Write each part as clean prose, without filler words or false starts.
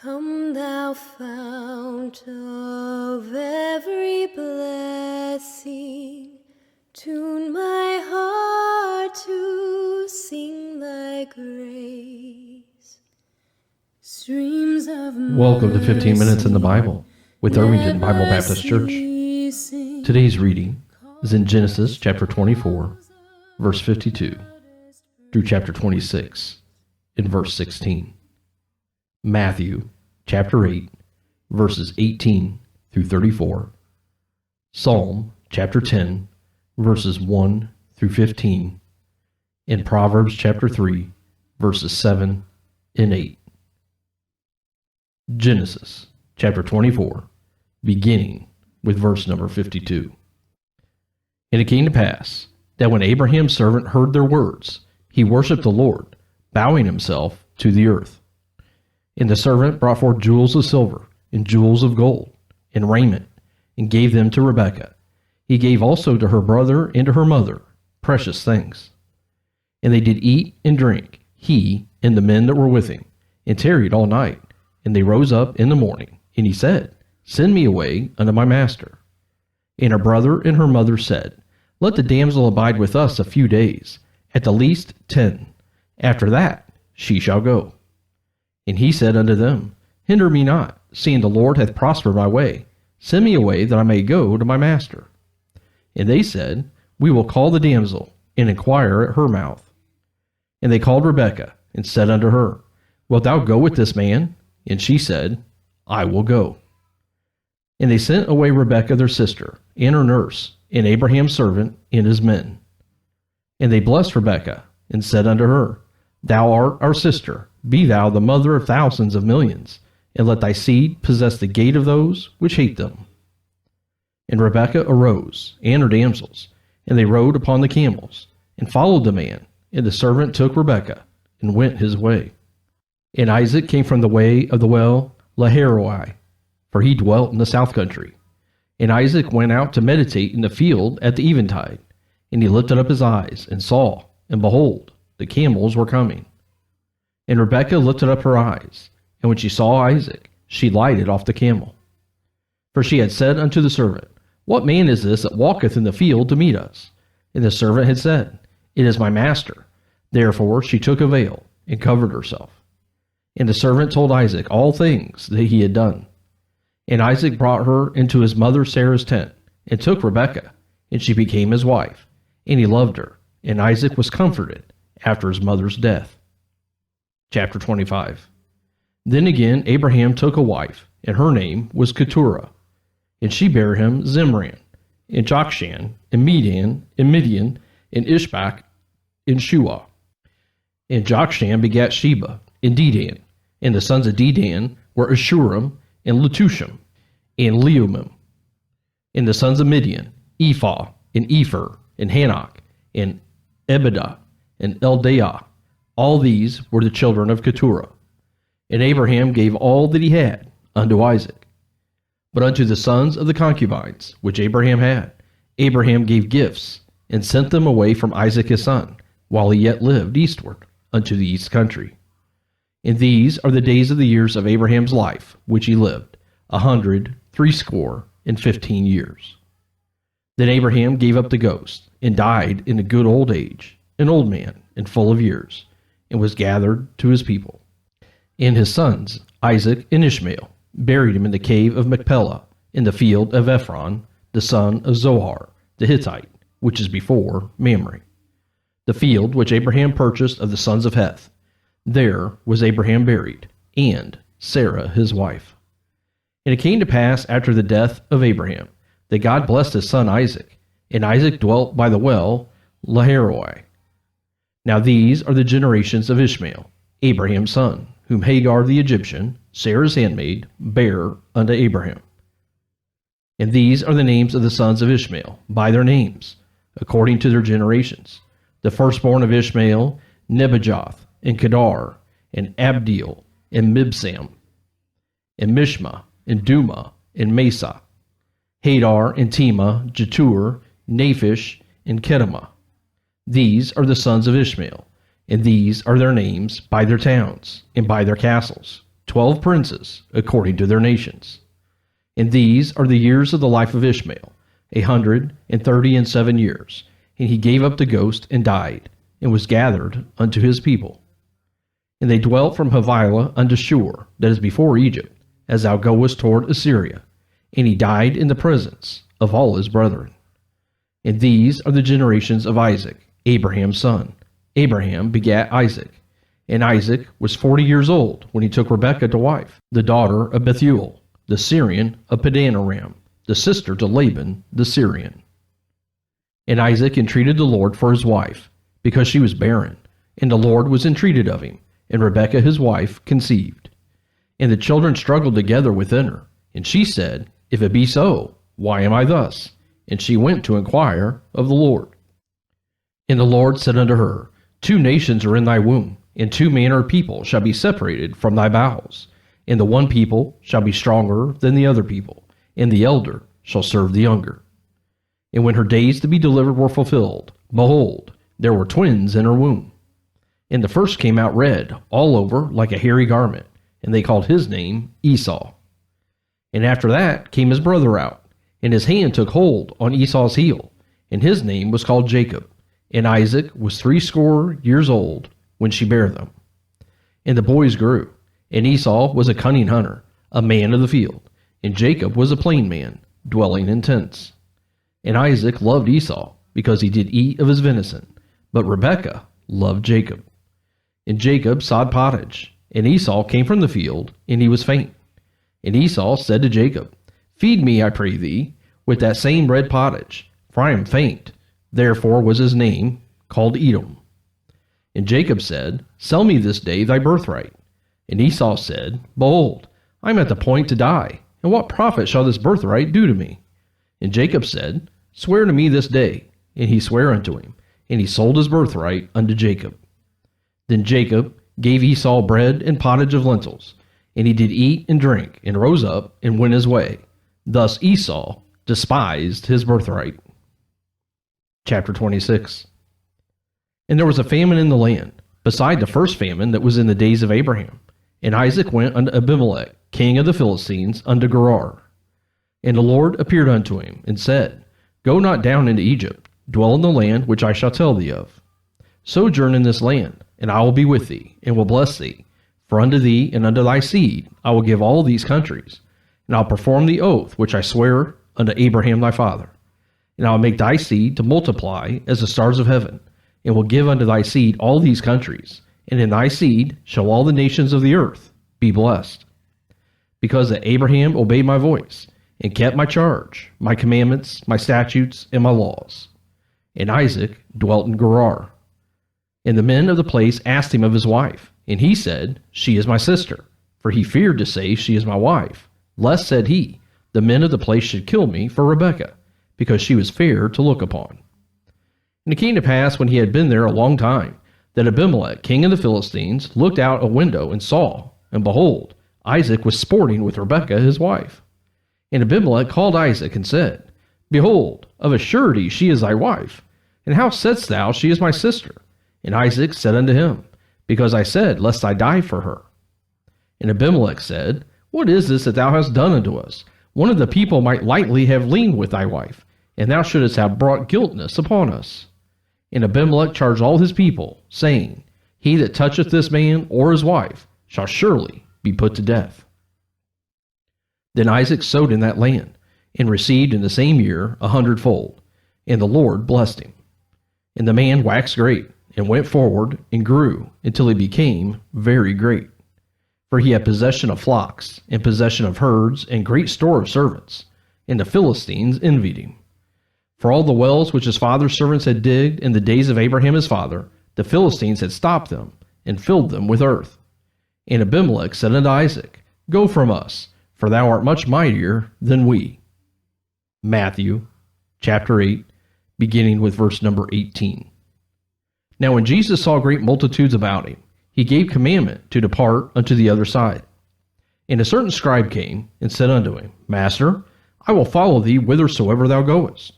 Come thou fount of every blessing, tune my heart to sing thy grace. Streams of Welcome to 15 Minutes in the Bible with Irvington Bible Baptist Church. Today's reading is in Genesis chapter 24, verse 52, through chapter 26, in verse 16. Matthew chapter 8, verses 18 through 34. Psalm chapter 10, verses 1 through 15. And Proverbs chapter 3, verses 7 and 8. Genesis chapter 24, beginning with verse number 52. And it came to pass that when Abraham's servant heard their words, he worshipped the Lord, bowing himself to the earth. And the servant brought forth jewels of silver, and jewels of gold, and raiment, and gave them to Rebekah. He gave also to her brother and to her mother precious things. And they did eat and drink, he and the men that were with him, and tarried all night. And they rose up in the morning, and he said, Send me away unto my master. And her brother and her mother said, Let the damsel abide with us a few days, at the least 10. After that she shall go. And he said unto them, Hinder me not, seeing the Lord hath prospered my way. Send me away that I may go to my master. And they said, We will call the damsel, and inquire at her mouth. And they called Rebekah, and said unto her, Wilt thou go with this man? And she said, I will go. And they sent away Rebekah their sister, and her nurse, and Abraham's servant, and his men. And they blessed Rebekah, and said unto her, Thou art our sister, be thou the mother of thousands of millions, and let thy seed possess the gate of those which hate them. And Rebekah arose, and her damsels, and they rode upon the camels, and followed the man, and the servant took Rebekah, and went his way. And Isaac came from the way of the well Lahairoi, for he dwelt in the south country. And Isaac went out to meditate in the field at the eventide, and he lifted up his eyes, and saw, and behold, the camels were coming. And Rebekah lifted up her eyes, and when she saw Isaac, she lighted off the camel. For she had said unto the servant, What man is this that walketh in the field to meet us? And the servant had said, It is my master. Therefore she took a veil, and covered herself. And the servant told Isaac all things that he had done. And Isaac brought her into his mother Sarah's tent, and took Rebekah, and she became his wife. And he loved her, and Isaac was comforted after his mother's death. Chapter 25. Then again Abraham took a wife, and her name was Keturah. And she bare him Zimran, and Jokshan, and Medan, and Midian, and Ishbak, and Shuah. And Jokshan begat Sheba, and Dedan. And the sons of Dedan were Ashurim, and Letushim, and Leumim. And the sons of Midian, Ephah, and Epher, and Hanok, and Ebedah, and Eldaah. All these were the children of Keturah. And Abraham gave all that he had unto Isaac. But unto the sons of the concubines which Abraham had, Abraham gave gifts, and sent them away from Isaac his son, while he yet lived eastward, unto the east country. And these are the days of the years of Abraham's life, which he lived, 160 years. Then Abraham gave up the ghost, and died in a good old age, an old man, and full of years, and was gathered to his people. And his sons, Isaac and Ishmael, buried him in the cave of Machpelah, in the field of Ephron, the son of Zohar, the Hittite, which is before Mamre, the field which Abraham purchased of the sons of Heth. There was Abraham buried, and Sarah his wife. And it came to pass after the death of Abraham, that God blessed his son Isaac, and Isaac dwelt by the well Lahairoi. Now these are the generations of Ishmael, Abraham's son, whom Hagar the Egyptian, Sarah's handmaid, bare unto Abraham. And these are the names of the sons of Ishmael, by their names, according to their generations. The firstborn of Ishmael, Nebajoth, and Kedar, and Abdeel, and Mibsam, and Mishma, and Duma, and Mesa, Hadar, and Tema, Jetur, Naphish, and Kedemah. These are the sons of Ishmael, and these are their names by their towns, and by their castles, 12 princes, according to their nations. And these are the years of the life of Ishmael, 137 years. And he gave up the ghost and died, and was gathered unto his people. And they dwelt from Havilah unto Shur, that is before Egypt, as thou goest toward Assyria. And he died in the presence of all his brethren. And these are the generations of Isaac, Abraham's son. Abraham begat Isaac. And Isaac was 40 years old when he took Rebekah to wife, the daughter of Bethuel, the Syrian of Padan-aram, the sister to Laban the Syrian. And Isaac entreated the Lord for his wife, because she was barren, and the Lord was entreated of him, and Rebekah his wife conceived. And the children struggled together within her, and she said, If it be so, why am I thus? And she went to inquire of the Lord. And the Lord said unto her, 2 nations are in thy womb, and 2 manner of people shall be separated from thy bowels. And the one people shall be stronger than the other people, and the elder shall serve the younger. And when her days to be delivered were fulfilled, behold, there were twins in her womb. And the first came out red all over like a hairy garment, and they called his name Esau. And after that came his brother out, and his hand took hold on Esau's heel, and his name was called Jacob. And Isaac was 80 years old when she bare them. And the boys grew, and Esau was a cunning hunter, a man of the field, and Jacob was a plain man, dwelling in tents. And Isaac loved Esau, because he did eat of his venison, but Rebekah loved Jacob. And Jacob sod pottage, and Esau came from the field, and he was faint. And Esau said to Jacob, Feed me, I pray thee, with that same red pottage, for I am faint. Therefore was his name called Edom. And Jacob said, Sell me this day thy birthright. And Esau said, Behold, I am at the point to die, and what profit shall this birthright do to me? And Jacob said, Swear to me this day. And he sware unto him, and he sold his birthright unto Jacob. Then Jacob gave Esau bread and pottage of lentils, and he did eat and drink, and rose up and went his way. Thus Esau despised his birthright. Chapter 26. And there was a famine in the land, beside the first famine that was in the days of Abraham. And Isaac went unto Abimelech, king of the Philistines, unto Gerar. And the Lord appeared unto him, and said, Go not down into Egypt, dwell in the land which I shall tell thee of. Sojourn in this land, and I will be with thee, and will bless thee. For unto thee and unto thy seed I will give all these countries, and I'll perform the oath which I swear unto Abraham thy father. And I will make thy seed to multiply as the stars of heaven, and will give unto thy seed all these countries, and in thy seed shall all the nations of the earth be blessed. Because that Abraham obeyed my voice, and kept my charge, my commandments, my statutes, and my laws. And Isaac dwelt in Gerar. And the men of the place asked him of his wife, and he said, She is my sister. For he feared to say, She is my wife, lest, said he, the men of the place should kill me for Rebekah, because she was fair to look upon. And it came to pass, when he had been there a long time, that Abimelech, king of the Philistines, looked out a window and saw, and behold, Isaac was sporting with Rebekah his wife. And Abimelech called Isaac and said, Behold, of a surety she is thy wife. And how saidst thou, She is my sister? And Isaac said unto him, Because I said, Lest I die for her. And Abimelech said, What is this that thou hast done unto us? One of the people might lightly have leaned with thy wife, and thou shouldest have brought guiltness upon us. And Abimelech charged all his people, saying, He that toucheth this man or his wife shall surely be put to death. Then Isaac sowed in that land, and received in the same year 100-fold, and the Lord blessed him. And the man waxed great, and went forward, and grew, until he became very great. For he had possession of flocks, and possession of herds, and great store of servants. And the Philistines envied him. For all the wells which his father's servants had digged in the days of Abraham his father, the Philistines had stopped them, and filled them with earth. And Abimelech said unto Isaac, Go from us, for thou art much mightier than we. Matthew chapter 8, beginning with verse number 18. Now when Jesus saw great multitudes about him, he gave commandment to depart unto the other side. And a certain scribe came, and said unto him, Master, I will follow thee whithersoever thou goest.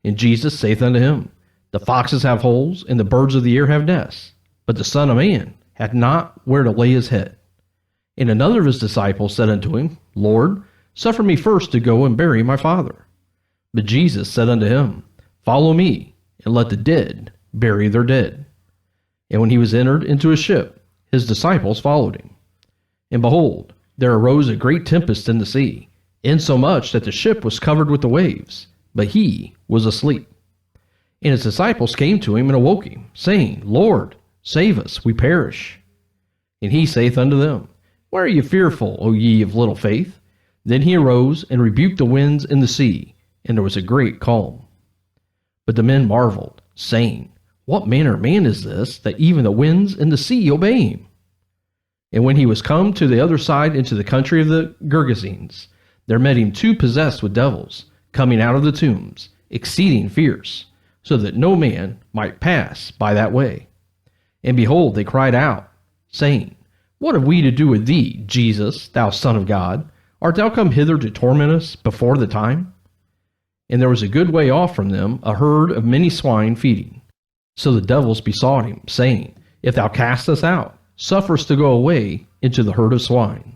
And Jesus saith unto him, The foxes have holes, and the birds of the air have nests, but the Son of Man hath not where to lay his head. And another of his disciples said unto him, Lord, suffer me first to go and bury my father. But Jesus said unto him, Follow me, and let the dead bury their dead. And when he was entered into a ship, his disciples followed him. And behold, there arose a great tempest in the sea, insomuch that the ship was covered with the waves, but he was asleep. And his disciples came to him and awoke him, saying, Lord, save us, we perish. And he saith unto them, Why are ye fearful, O ye of little faith? Then he arose and rebuked the winds and the sea, and there was a great calm. But the men marveled, saying, What manner of man is this, that even the winds and the sea obey him? And when he was come to the other side into the country of the Gergesenes, there met him two possessed with devils, coming out of the tombs, exceeding fierce, so that no man might pass by that way. And behold, they cried out, saying, What have we to do with thee, Jesus, thou Son of God? Art thou come hither to torment us before the time? And there was a good way off from them a herd of many swine feeding. So the devils besought him, saying, If thou cast us out, suffer us to go away into the herd of swine.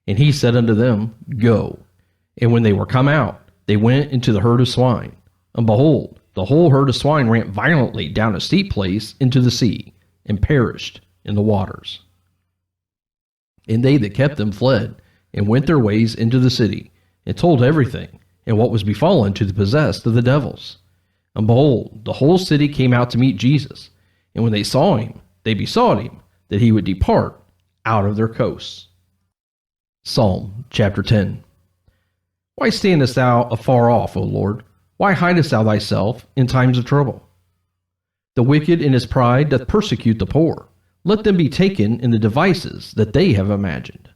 And he said unto them, Go. And when they were come out, they went into the herd of swine. And behold, the whole herd of swine ran violently down a steep place into the sea, and perished in the waters. And they that kept them fled, and went their ways into the city, and told everything, and what was befallen to the possessed of the devils. And behold, the whole city came out to meet Jesus. And when they saw him, they besought him that he would depart out of their coasts. Psalm chapter 10. Why standest thou afar off, O Lord? Why hidest thou thyself in times of trouble? The wicked in his pride doth persecute the poor. Let them be taken in the devices that they have imagined.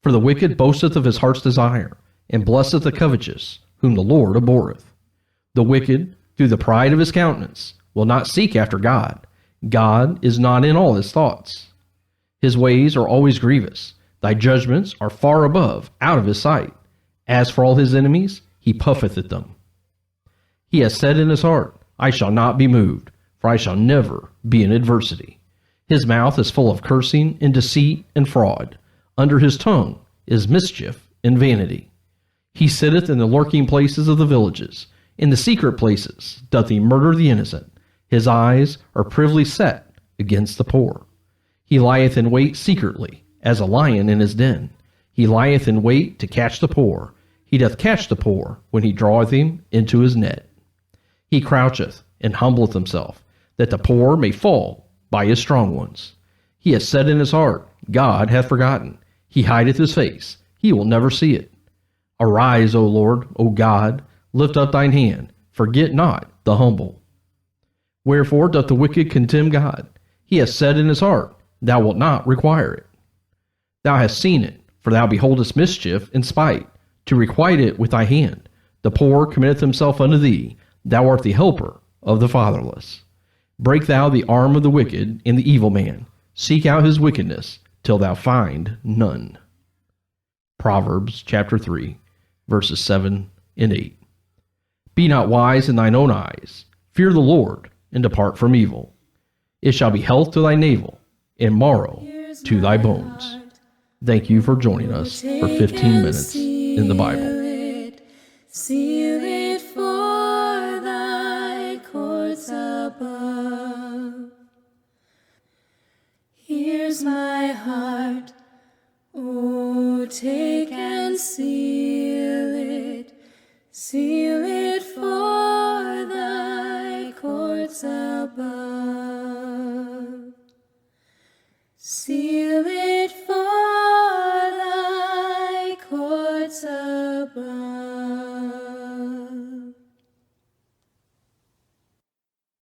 For the wicked boasteth of his heart's desire, and blesseth the covetous, whom the Lord abhorreth. The wicked, through the pride of his countenance, will not seek after God. God is not in all his thoughts. His ways are always grievous. Thy judgments are far above, out of his sight. As for all his enemies, he puffeth at them. He has said in his heart, I shall not be moved, for I shall never be in adversity. His mouth is full of cursing and deceit and fraud. Under his tongue is mischief and vanity. He sitteth in the lurking places of the villages. In the secret places doth he murder the innocent. His eyes are privily set against the poor. He lieth in wait secretly, as a lion in his den. He lieth in wait to catch the poor. He doth catch the poor when he draweth him into his net. He croucheth and humbleth himself, that the poor may fall by his strong ones. He hath said in his heart, God hath forgotten. He hideth his face, he will never see it. Arise, O Lord, O God, lift up thine hand, forget not the humble. Wherefore doth the wicked contemn God? He hath said in his heart, Thou wilt not require it. Thou hast seen it, for thou beholdest mischief and spite, to requite it with thy hand. The poor committeth himself unto thee. Thou art the helper of the fatherless. Break thou the arm of the wicked and the evil man. Seek out his wickedness, till thou find none. Proverbs chapter 3, verses 7 and 8. Be not wise in thine own eyes. Fear the Lord, and depart from evil. It shall be health to thy navel, and marrow to thy bones. Thank you for joining us for 15 minutes in the Bible. Seal it for thy courts above. Here's my heart, oh, take and seal it for thy courts above. Seal it for thy courts above.